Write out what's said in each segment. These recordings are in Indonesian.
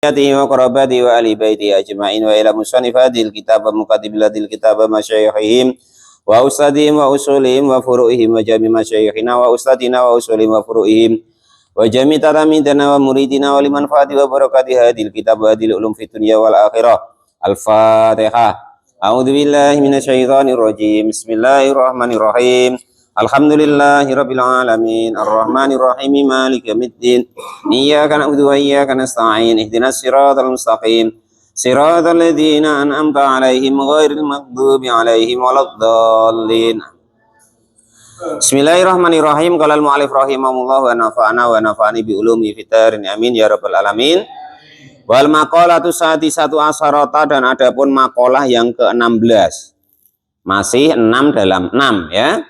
wa qarabati wa ahli baiti ajma'in wa ila musannif hadhil kitab wa muqaddimatil kitab wa masyayikhihim wa ustadihim wa usulihim wa furu'ihim wa jami masyayikhina wa ustadina wa usulihim wa furu'ihim wa jami talamidana wa muridina wa liman fati wa barakati hadhil kitab wa hadhil ulum fid dunya wal akhirah. Al-Fatihah. A'udzu billahi minasyaitonir rajim. Bismillahirrahmanirrahim. Alhamdulillahirabbil alamin arrahmanir rahim maliki yaumiddin iyyaka na'budu wa iyyaka nasta'in ihdinas siratal mustaqim siratal ladzina an'amta 'alaihim ghairil maghdubi 'alaihim waladdallin. Bismillahirrahmanirrahim. Qala al-mu'allif rahimahullah wa nafa'ana wa nafa'ani bi ulumi fitarin amin ya rabbal alamin. Wal maqalatu sadisatu asharata, dan adapun maqalah yang ke-16, masih 6 dalam 6 ya.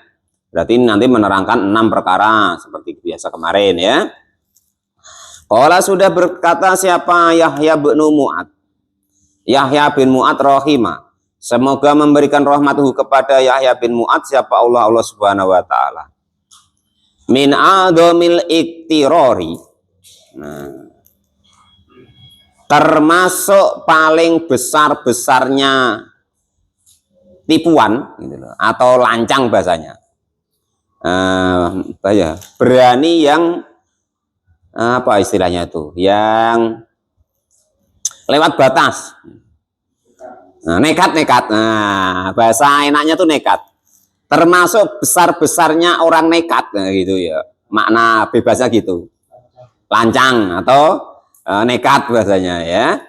Berarti nanti menerangkan 6 perkara seperti biasa kemarin ya. Qala, sudah berkata siapa Yahya bin Mu'ad. Yahya bin Mu'ad rahimah. Semoga memberikan rahmatuhu kepada Yahya bin Mu'ad siapa Allah Subhanahu wa taala. Min adhamil iktirori. Nah, termasuk paling besar-besarnya tipuan gitu loh, atau lancang bahasanya. Berani yang apa istilahnya itu, yang lewat batas, nekat. Nah, bahasa enaknya tuh nekat, termasuk besar-besarnya orang nekat, gitu ya, makna bebasnya gitu, lancang atau nekat bahasanya ya.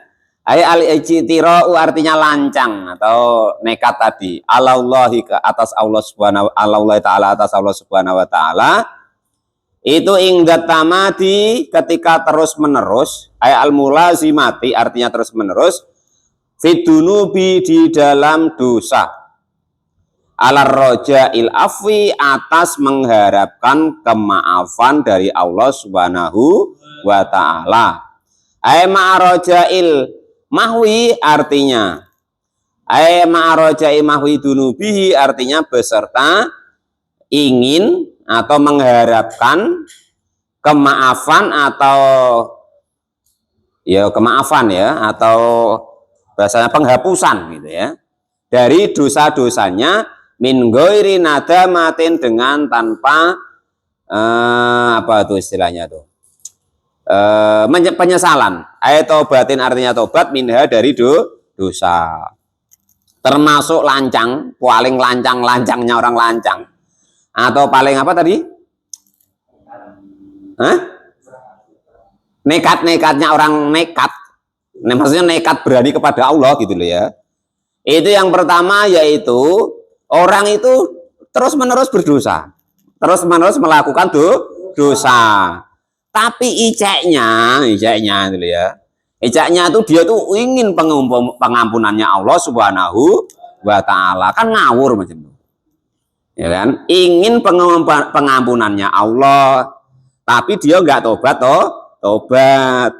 Al-ijtira'u artinya lancang atau nekat tadi. Alallahi, ke atas Allah Subhanahu Allah taala, atas Allah Subhanahu wa taala. Itu ingdat tamadi, ketika terus menerus. Al-mulazimati artinya terus menerus. Fidunubi, di dalam dosa. Alar-roja'il afwi, atas mengharapkan kemaafan dari Allah Subhanahu wa taala. Ma'aroja'il mahwi artinya ma'arojai mahwi dunubihi artinya beserta ingin atau mengharapkan kemaafan atau ya kemaafan ya, atau bahasanya penghapusan gitu ya, dari dosa-dosanya min ghairi nadamatin, dengan tanpa apa tuh istilahnya tuh, penyesalan. Tobatin artinya tobat, minha dari dosa. Termasuk lancang, paling lancang-lancangnya orang lancang, atau paling apa tadi? Nekat-nekatnya orang nekat. Nah, maksudnya nekat berani kepada Allah gitu loh ya. Itu yang pertama, yaitu orang itu terus-menerus berdosa, terus-menerus melakukan dosa. Tapi iceknya dulu ya. Iceknya itu dia tuh ingin pengampunannya Allah Subhanahu wa taala. Kan ngawur macam itu. Ya kan? Ingin pengampunannya Allah, tapi dia enggak tobat.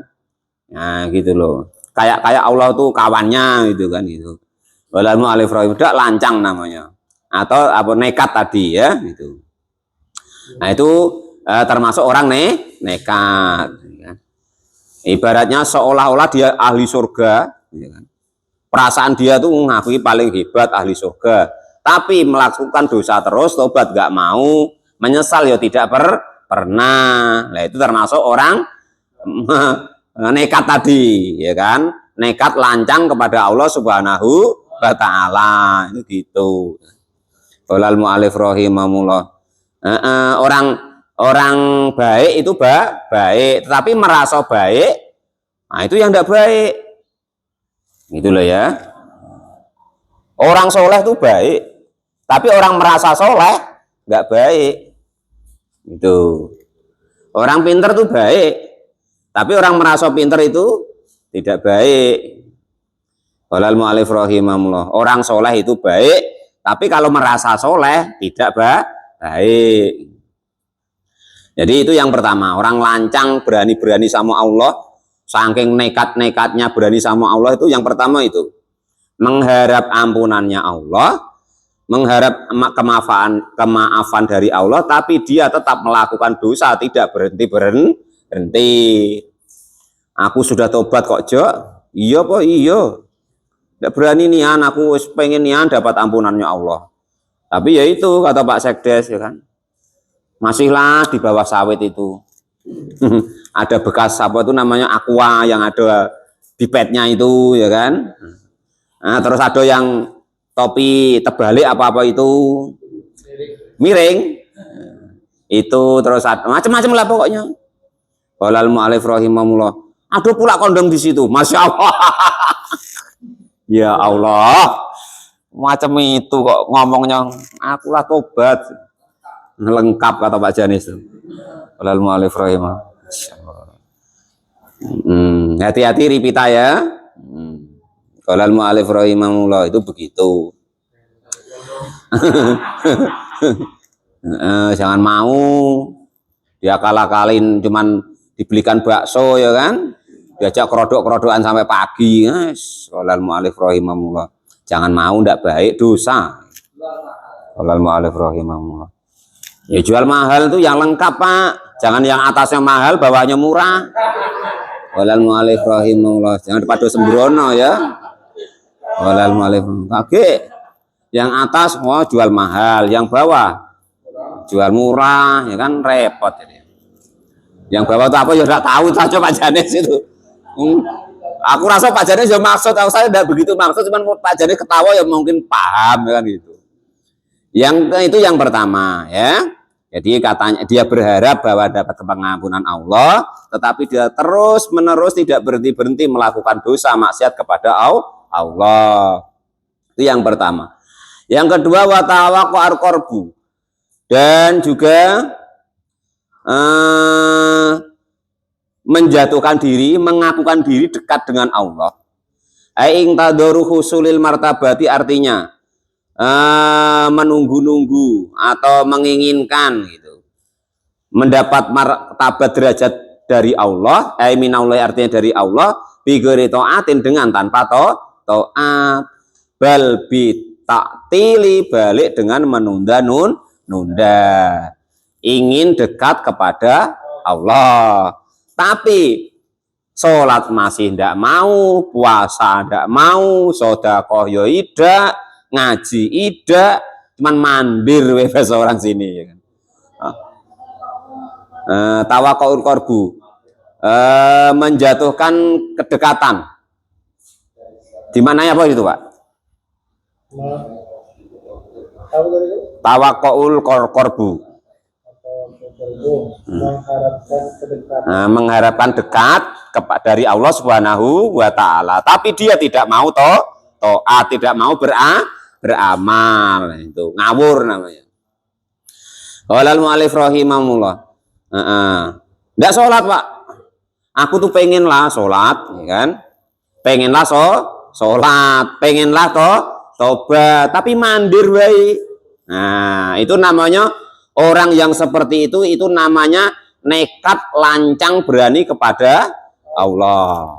Nah, gitu loh. Kayak Allah tuh kawannya gitu kan gitu. Walamu alif rahim, udah lancang namanya. Atau apa, nekat tadi ya gitu. Nah, itu termasuk orang nekat ya. Ibaratnya seolah-olah dia ahli surga ya kan? Perasaan dia tuh ngakui paling hebat ahli surga, tapi melakukan dosa terus, tobat gak mau, menyesal ya tidak pernah. Nah, itu termasuk orang nekat tadi ya kan, nekat lancang kepada Allah Subhanahu wa taala. Itu gitu. Qolal mu'allif rahimahullah. Orang baik itu baik, tetapi merasa baik, nah itu yang tidak baik. Gitu loh ya. Orang soleh itu baik, tapi orang merasa soleh nggak baik. Itu. Orang pinter itu baik, tapi orang merasa pinter itu tidak baik. Qolal mu'allif rahimahullah. Orang soleh itu baik, tapi kalau merasa soleh tidak baik. Jadi itu yang pertama, orang lancang berani sama Allah, saking nekat-nekatnya berani sama Allah, itu yang pertama itu. Mengharap ampunannya Allah, mengharap kemaafan dari Allah, tapi dia tetap melakukan dosa, tidak berhenti. Aku sudah tobat kok, Jo. Iya po, iya. Tidak berani nian, aku pengen nian dapat ampunannya Allah. Tapi ya itu kata Pak Sekdes ya kan. Masihlah di bawah sawit itu. Ada bekas apa itu namanya aqua yang ada pipetnya itu ya kan. Nah, terus ada yang topi terbalik apa-apa itu miring. Itu terus macam-macam lah pokoknya. Walal mu'alif rahimahullah. Ada pula kondom di situ. Masya Allah. Ya Allah. Macam itu kok ngomongnya. Akulah tobat. Lengkap kata Pak Janis. Walal mu'alif rahimah. Hati-hati Ripita ya. Walal mu'alif rahimahullah itu begitu. Jangan mau dia kalah-kalin cuman dibelikan bakso ya kan, diajak kerodok-kerodokan sampai pagi. Walal mu'alif rahimahullah. Jangan mau, ndak baik, dosa. Walal mu'alif rahimahullah. Ya jual mahal itu yang lengkap Pak, jangan yang atasnya mahal bawahnya murah. Walal mu'alif rahimahullah. Jangan pada sembrono ya. Walal mu'alif. Oke. Yang atas jual mahal, yang bawah jual murah, ya kan repot jadi. Yang bawah itu apa ya tidak tahu saja Pak Janis itu. Aku rasa Pak Janis ya maksud, saya tidak begitu maksud, cuman Pak Janis ketawa ya mungkin paham ya kan gitu. Yang itu yang pertama ya. Jadi katanya dia berharap bahwa dapat pengampunan Allah, tetapi dia terus menerus tidak berhenti melakukan dosa maksiat kepada Allah. Itu yang pertama. Yang kedua wa tawaqqa'ar qarbu. Dan juga menjatuhkan diri, mengakukan diri dekat dengan Allah. Aing tadoru husulil martabati artinya menunggu-nunggu atau menginginkan gitu. Mendapat martabat derajat dari Allah, minallah artinya dari Allah, bighairi taatin dengan tanpa taat, bal bi taktili balik dengan menunda, ingin dekat kepada Allah. Tapi sholat masih tidak mau, puasa tidak mau, sedekah ya tidak, ngaji tidak, cuman mandir bahasa orang sini ya kan. Tawaqqa'ul qarbu, menjatuhkan kedekatan. Di mananya apa itu Pak? Tawaqqa'ul qarbu. Mengharapkan dekat dari Allah Subhanahu wa taala, tapi dia tidak mau taat, tidak mau beramal, itu ngawur namanya. Walal mu'alif rahimahullah. Enggak sholat Pak. Aku tuh pengenlah sholat, ya kan? Pengenlah sholat, pengenlah tobat, tapi mandir wae. Nah, itu namanya orang yang seperti itu namanya nekat lancang berani kepada Allah.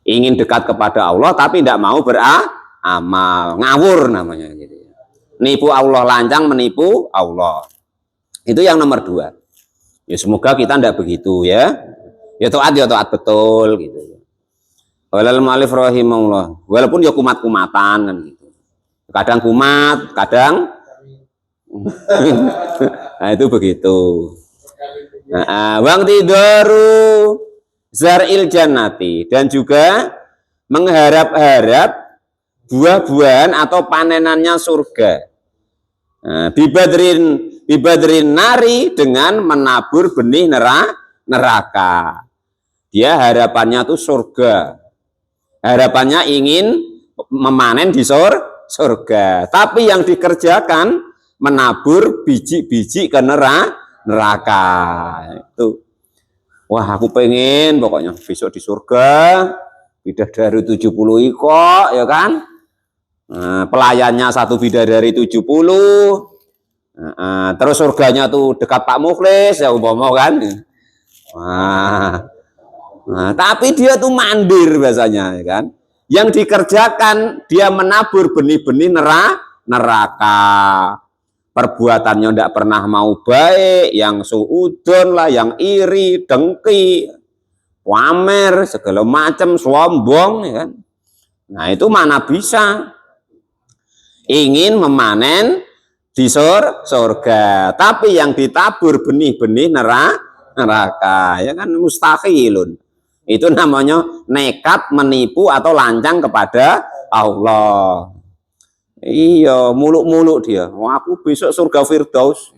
Ingin dekat kepada Allah tapi tidak mau beramal, ngawur namanya gitu. Nipu Allah, lancang menipu Allah. Itu yang nomor 2. Ya semoga kita tidak begitu ya. Ya taat betul gitu. Walal mu'alif rahimahullah. Walaupun ya kumat-kumatan kan gitu. Kadang kumat, kadang nah itu begitu. Wang tidoru zar'il jannati, dan juga mengharap-harap buah-buahan atau panenannya surga. Bibadrin nari, dengan menabur benih neraka. Dia harapannya tuh surga. Harapannya ingin memanen di surga. Tapi yang dikerjakan menabur biji-biji ke neraka. Itu. Wah, aku pengen pokoknya besok di surga, bidadari 70 iko, ya kan? Pelayannya 1 bidadari 70. Terus surganya tuh dekat Pak Mukhlis, ya umpama kan? Tapi dia tuh mandir biasanya, ya kan? Yang dikerjakan dia menabur benih-benih neraka. Perbuatannya tidak pernah mau baik, yang suudon lah, yang iri, dengki, pamer segala macam, sombong, ya kan? Nah itu mana bisa ingin memanen di surga, tapi yang ditabur benih-benih neraka, ya kan, mustahilun. Itu namanya nekat menipu atau lancang kepada Allah. Iya, muluk-muluk dia. Wah, aku besok surga Firdaus.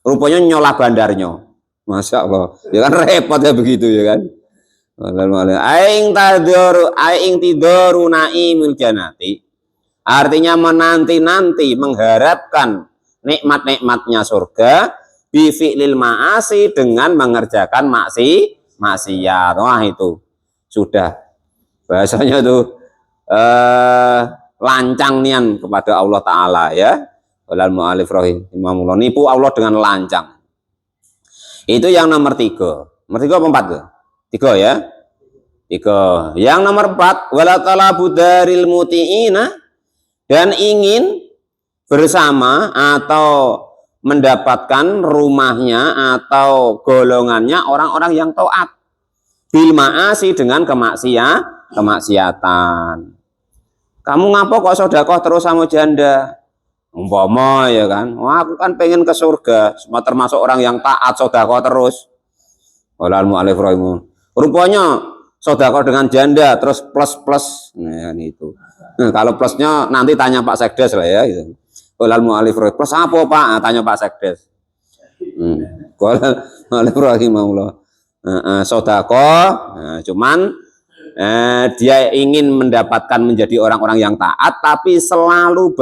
Rupanya nyolah bandarnya. Masya Allah. Ya kan repot ya begitu ya kan. Aing tidoru naimil janati. Artinya menanti-nanti mengharapkan nikmat-nikmatnya surga bifi'lil ma'asi dengan mengerjakan maksiat. Wah itu sudah bahasanya tuh lancang nian kepada Allah Ta'ala ya. Walal mu'alif rahimahullah, nipu Allah dengan lancang. Itu yang nomor 3. Nomor 3 apa 4 tuh? 3 ya. 3. Yang nomor 4, wala talabu daril muti'ina, dan ingin bersama atau mendapatkan rumahnya atau golongannya orang-orang yang taat bil ma'asi dengan kemaksiatan. Kamu ngapa kok sedekah terus sama janda? Umpama ya kan, wah aku kan pengen ke surga, semua termasuk orang yang taat sedekah terus. Walal mu'alif rahimu. Rupanya sedekah dengan janda terus plus. Nah itu. Nah, kalau plusnya nanti tanya Pak Sekdes lah ya gitu. Walal mu'alif rahimu. Plus apa Pak? Nah, tanya Pak Sekdes. Walal mu'alif rahimahullah. Sedekah, cuman dia ingin mendapatkan menjadi orang-orang yang taat tapi selalu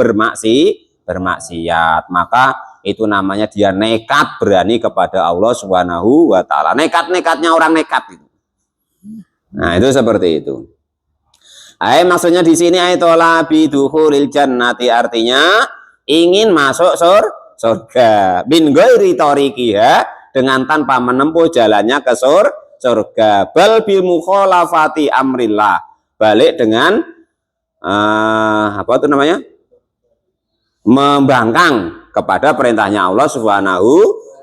bermaksiat, maka itu namanya dia nekat berani kepada Allah Subhanahu wa Ta'ala. Nekat-nekatnya orang nekat itu. Nah itu seperti itu. Maksudnya di sini ayatola bidukhulil jannati, artinya ingin masuk surga bin ghairi tariqiha, dengan tanpa menempuh jalannya ke surga, bal bil mukhalafati amrillah, balik dengan apa itu namanya, membangkang kepada perintahnya Allah Subhanahu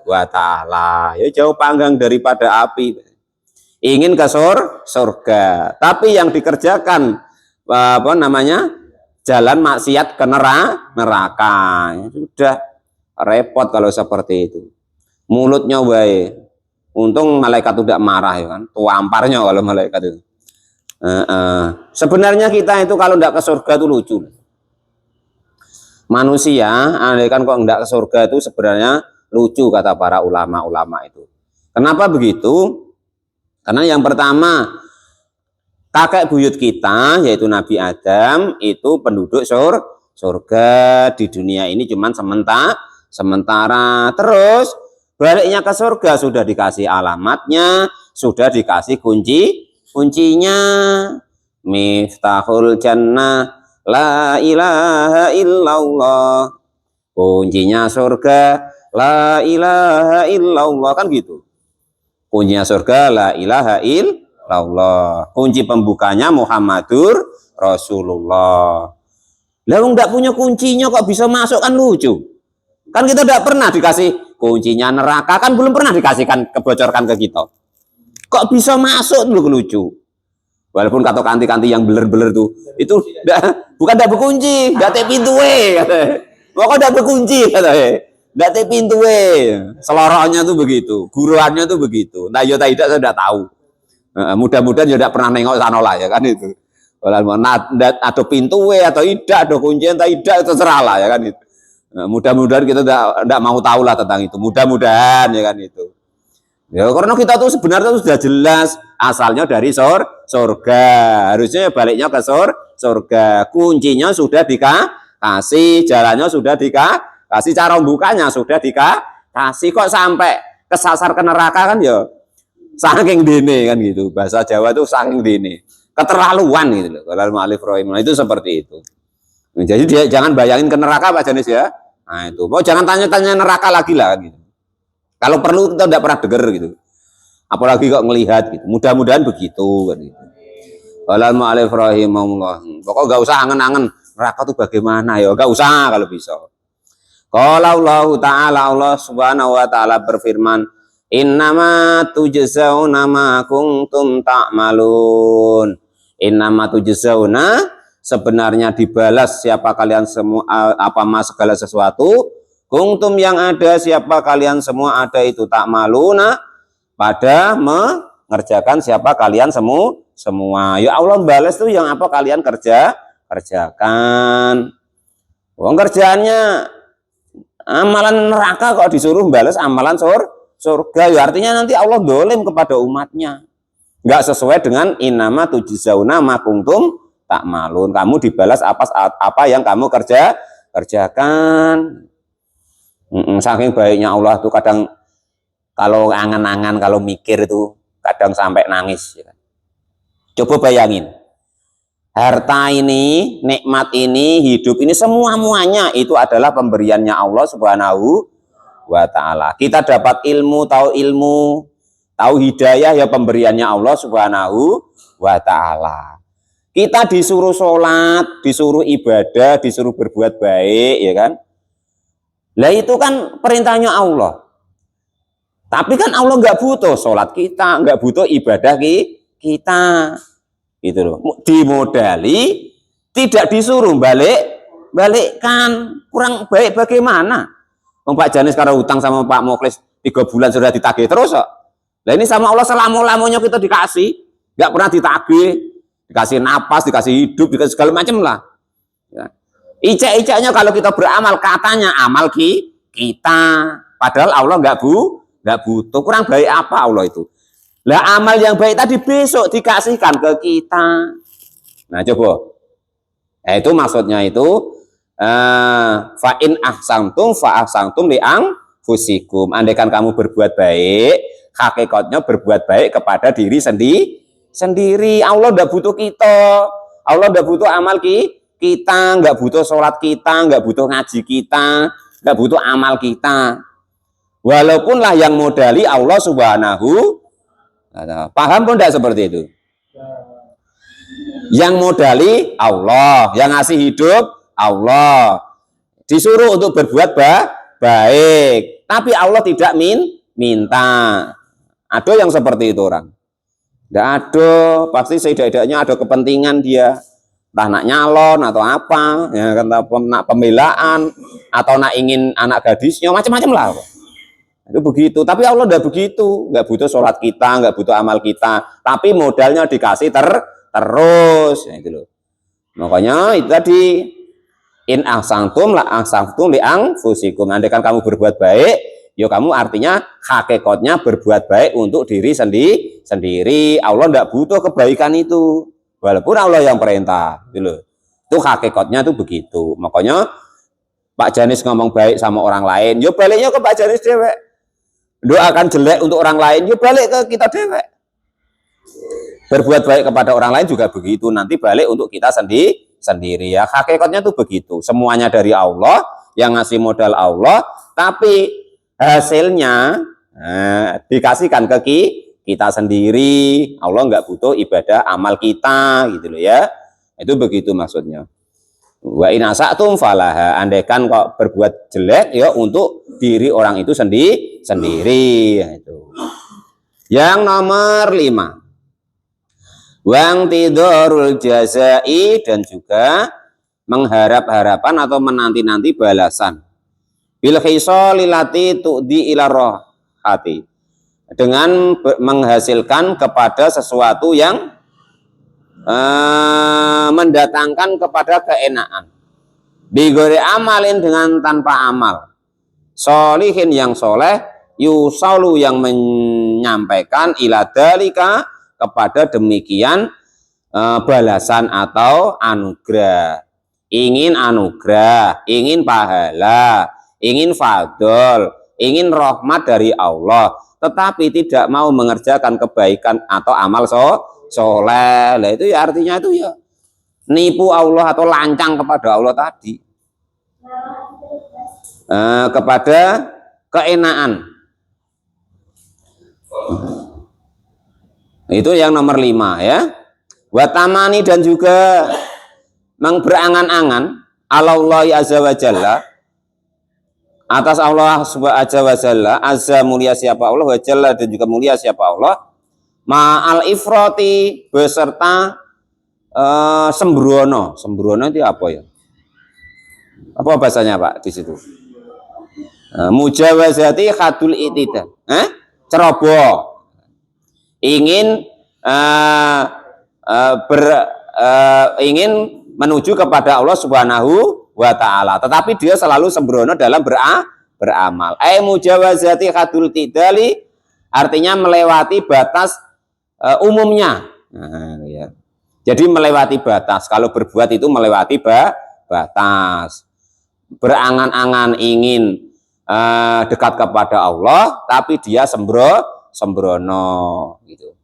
wa Ta'ala. Ya jauh panggang daripada api, ingin ke surga, tapi yang dikerjakan apa namanya, jalan maksiat ke neraka. Ya, sudah repot kalau seperti itu. Mulutnya baik. Untung malaikat tidak marah ya kan, tuamparnya kalau malaikat itu. Sebenarnya kita itu kalau tidak ke surga itu lucu. Manusia, andai kan kok tidak ke surga itu sebenarnya lucu, kata para ulama-ulama itu. Kenapa begitu? Karena yang pertama, kakek buyut kita yaitu Nabi Adam itu penduduk surga di dunia ini cuman sementara. Terus baliknya ke surga sudah dikasih alamatnya, sudah dikasih kuncinya. Miftahul jannah la ilaha illallah. Kuncinya surga la ilaha illallah, kan gitu. Kuncinya surga la ilaha illallah. Kunci pembukanya Muhammadur Rasulullah. Lah enggak punya kuncinya kok bisa masuk, kan lucu. Kan kita tidak pernah dikasih kuncinya neraka, kan belum pernah dikasihkan, kebocorkan ke kita. Kok bisa masuk, dulu lucu. Walaupun kata kanti-kanti yang beler-beler tuh, itu bukan tidak berkunci, tidak ada pintu pokoknya tidak berkunci, tidak ada pintu seloroknya tuh begitu, guruannya tuh begitu. Nah, ya tidak, saya tidak tahu. Mudah-mudahan ya tidak pernah nengok sana lah ya kan itu. Ada pintu atau tidak, ada kunci atau tidak, itu terserah lah ya kan itu. Mudah-mudahan kita tidak mau tahu lah tentang itu. Mudah-mudahan ya kan itu. Ya karena kita tuh sebenarnya tuh sudah jelas asalnya dari surga. Harusnya baliknya ke surga. Kuncinya sudah dikasih, jalannya sudah dikasih, cara bukanya sudah dikasih, kok sampai kesasar ke neraka, kan ya saking dene kan gitu. Bahasa Jawa tuh saking dene. Keterlaluan gitu loh. Kalau mu'alif rahimahullah itu seperti itu. Jadi dia jangan bayangin ke neraka Pak Janis ya. Nah itu, jangan tanya-tanya neraka lagi lah gitu. Kalau perlu kita tidak pernah dengar gitu. Apalagi kok melihat gitu. Mudah-mudahan begitu kan gitu. Walal mu'alif rahimahullah. Pokoknya enggak usah angen-angen neraka itu bagaimana ya, enggak usah kalau bisa. Qala Allah Ta'ala, Allah Subhanahu wa taala berfirman, Innama tujzauna ma kuntum ta'malun. Innama tujzauna, sebenarnya dibalas siapa kalian semua apa mas segala sesuatu. Kuntum yang ada siapa kalian semua ada itu ta'maluna, pada mengerjakan siapa kalian semua. Ya Allah balas tuh yang apa kalian kerjakan. Wong kerjaannya amalan neraka kok disuruh balas amalan surga, ya artinya nanti Allah dolim kepada umatnya, nggak sesuai dengan innama tujzauna ma kuntum ta'malun. Kamu dibalas apa yang kamu kerjakan. Saking baiknya Allah tuh kadang kalau angan-angan, kalau mikir itu kadang sampai nangis. Coba bayangin, harta ini, nikmat ini, hidup ini, semuanya itu adalah pemberiannya Allah Subhanahu wa ta'ala. Kita dapat ilmu, tahu hidayah, ya pemberiannya Allah Subhanahu wa ta'ala. Kita disuruh sholat, disuruh ibadah, disuruh berbuat baik, ya kan? Lah itu kan perintahnya Allah. Tapi kan Allah nggak butuh sholat kita, nggak butuh ibadah kita, gitu loh. Dimodali, tidak disuruh balikkan, kurang baik bagaimana? Pak Janis kalau hutang sama Pak Moklis 3 bulan sudah ditagih terus kok. Nah ini sama Allah selama-lamanya kita dikasih, nggak pernah ditagih, dikasih napas, dikasih hidup, dikasih segala macam lah. Ya. Icek-iceknya kalau kita beramal katanya amal kita, padahal Allah nggak butuh. Kurang baik apa Allah itu? Lah amal yang baik tadi besok dikasihkan ke kita. Nah coba, itu maksudnya itu. Fa in ahsantum fa ahsantum li anfusikum. Andaikan kamu berbuat baik, hakikatnya berbuat baik kepada diri sendiri. Allah tidak butuh kita, Allah tidak butuh amal kita, nggak butuh sholat kita, nggak butuh ngaji kita, nggak butuh amal kita. Walaupun lah yang modali Allah Subhanahu, paham pun tidak seperti itu. Yang modali Allah, yang ngasih hidup Allah, disuruh untuk berbuat baik, tapi Allah tidak minta. Ada yang seperti itu orang? Tidak ada, pasti setidaknya ada kepentingan dia, entah nak nyalon atau apa, ya kan, nak pembelaan atau nak ingin anak gadisnya, macam-macam lah. Itu begitu, tapi Allah tidak begitu, nggak butuh sholat kita, nggak butuh amal kita, tapi modalnya dikasih terus, ya itu loh. Makanya itu tadi. In ahsantum la ahsantum li anfusikum. Andaikan kamu berbuat baik, ya kamu artinya hakikatnya berbuat baik untuk diri sendiri. Allah tidak butuh kebaikan itu, walaupun Allah yang perintah, gitu. Itu hakikatnya tuh begitu. Makanya Pak Janis ngomong baik sama orang lain, ya baliknya ke Pak Janis dewek. Doakan jelek untuk orang lain, ya balik ke kita dewek. Berbuat baik kepada orang lain juga begitu, nanti balik untuk kita sendiri ya. Hakikatnya tuh begitu, semuanya dari Allah, yang ngasih modal Allah, tapi hasilnya dikasihkan ke kita sendiri. Allah nggak butuh ibadah amal kita, gitu loh ya. Itu begitu maksudnya. Wa in asatum falaha, andaikan kok berbuat jelek ya untuk diri orang itu sendiri. Itu. Yang nomor 5, wang tidorul jazai, dan juga mengharap-harapan atau menanti-nanti balasan. Bil khisalilati tu'di ila rohati, dengan menghasilkan kepada sesuatu yang mendatangkan kepada keenaan. Bigori amalin, dengan tanpa amal. Solihin, yang soleh. Yusalu, yang menyampaikan ila dalika, kepada demikian balasan atau anugerah. Ingin anugerah, ingin pahala, ingin fadl, ingin rahmat dari Allah, tetapi tidak mau mengerjakan kebaikan atau amal soleh. Nah, itu ya artinya itu ya nipu Allah atau lancang kepada Allah tadi, kepada keenaan. Itu yang nomor 5 ya. Watamani, dan juga berangan-angan Allah azza wa jalla, atas Allah subhanahu wa ta'ala, azza mulia siapa Allah, wa jalla dan juga mulia siapa Allah, ma'al ifrati beserta sembrono. Sembrono itu apa ya? Apa bahasanya Pak di situ? Mujawazati khadul itidal. Ceroboh. Ingin ingin menuju kepada Allah Subhanahu wa taala, tetapi dia selalu sembrono dalam beramal. Mujawazati khadul tidali artinya melewati batas umumnya. Ya. Jadi melewati batas. Kalau berbuat itu melewati batas. Berangan-angan ingin dekat kepada Allah, tapi dia sembrono gitu.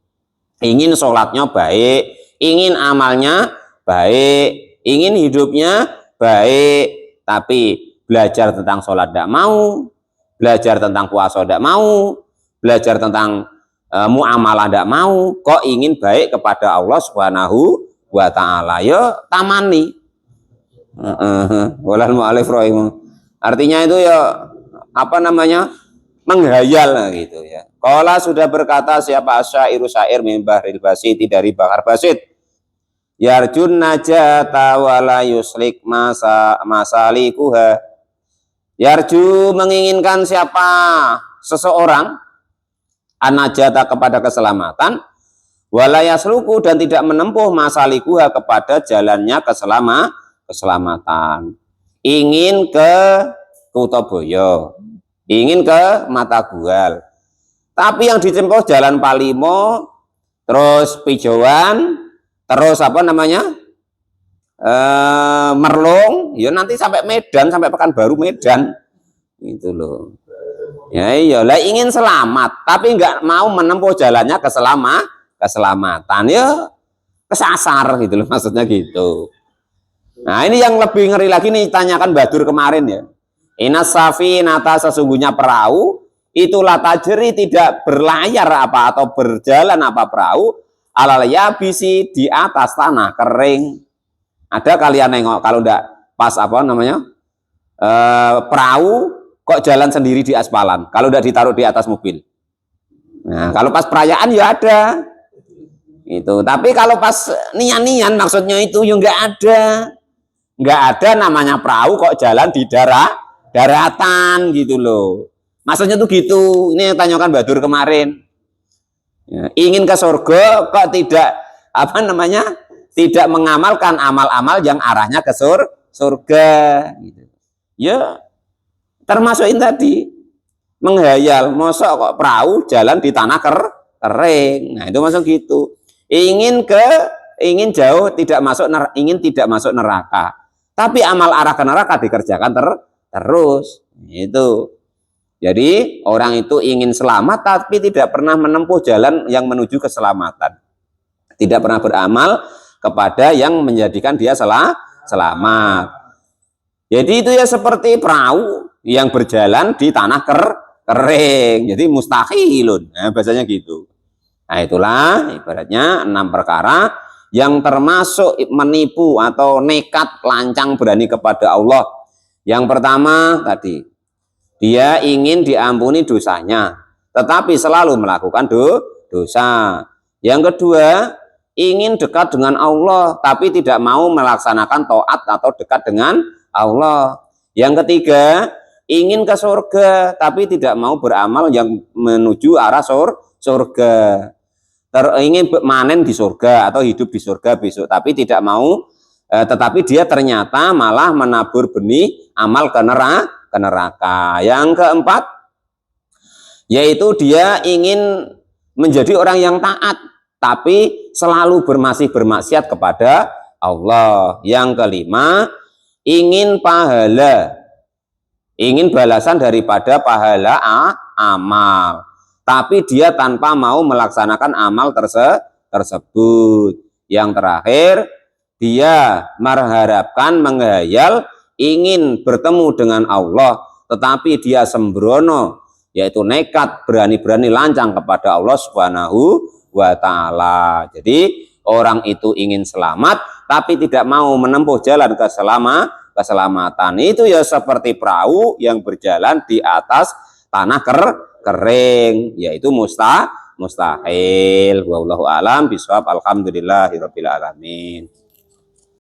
Ingin sholatnya baik, ingin amalnya baik, ingin hidupnya baik, tapi belajar tentang sholat tidak mau, belajar tentang puasa tidak mau, belajar tentang muamalah tidak mau, kok ingin baik kepada Allah Subhanahu wa ta'ala. Ya tamani. Walal mu'alif rahimah. Artinya itu ya apa namanya? Menghayal gitu ya. Qala sudah berkata siapa asyairu syair min bahril basit dari bahar basit. Yarjun najata wala yuslik masalikuha. Yarju menginginkan siapa seseorang an-najata kepada keselamatan, wala yasluku dan tidak menempuh masalikuha kepada jalannya keselamatan. Ingin ke Kutoboyo, ingin ke Matagual, tapi yang ditempuh jalan Palimo, terus Pijowan, terus apa namanya Merlung, ya nanti sampai Medan, sampai Pekanbaru Medan, itu loh. Ya iyalah ingin selamat, tapi nggak mau menempuh jalannya keselamatan, ya kesasar gitu loh, maksudnya gitu. Nah ini yang lebih ngeri lagi nih, tanyakan Badur kemarin ya. Inas safinata sesungguhnya perahu itulah tajri tidak berlayar apa atau berjalan apa perahu alal yabisi di atas tanah kering. Ada kalian nengok kalau enggak pas apa namanya perahu kok jalan sendiri di aspalan kalau enggak ditaruh di atas mobil. Nah kalau pas perayaan ya ada itu, tapi kalau pas nian-nian maksudnya itu ya enggak ada namanya perahu kok jalan di daratan gitu loh. Maksudnya tuh gitu. Ini yang tanyakan Badur kemarin. Ya, ingin ke surga kok tidak apa namanya? Tidak mengamalkan amal-amal yang arahnya ke surga gitu. Ya, termasukin tadi menghayal, mosok kok perahu jalan di tanah kering. Nah, itu masuk gitu. Ingin jauh ingin tidak masuk neraka. Tapi amal arah ke neraka dikerjakan terus itu. Jadi orang itu ingin selamat tapi tidak pernah menempuh jalan yang menuju keselamatan, tidak pernah beramal kepada yang menjadikan dia selamat. Jadi itu ya seperti perahu yang berjalan di tanah kering, jadi mustahilun, nah, bahasanya gitu. Nah itulah ibaratnya 6 perkara yang termasuk menipu atau nekat lancang berani kepada Allah. Yang pertama tadi, dia ingin diampuni dosanya, tetapi selalu melakukan dosa. Yang kedua, ingin dekat dengan Allah, tapi tidak mau melaksanakan taat atau dekat dengan Allah. Yang ketiga, ingin ke surga, tapi tidak mau beramal yang menuju arah surga. Ingin manen di surga atau hidup di surga besok, tapi tidak mau, tetapi dia ternyata malah menabur benih amal ke neraka. Yang keempat, yaitu dia ingin menjadi orang yang taat, tapi selalu masih bermaksiat kepada Allah. Yang kelima, ingin pahala, ingin balasan daripada pahala amal, tapi dia tanpa mau melaksanakan amal tersebut. Yang terakhir, dia mengharapkan, menghayal, ingin bertemu dengan Allah, tetapi dia sembrono, yaitu nekat, berani-berani lancang kepada Allah Subhanahu wa ta'ala. Jadi orang itu ingin selamat, tapi tidak mau menempuh jalan keselamatan. Itu ya seperti perahu yang berjalan di atas tanah kering, yaitu mustahil. Wallahu alam bisawab. Alhamdulillahirabbil alamin.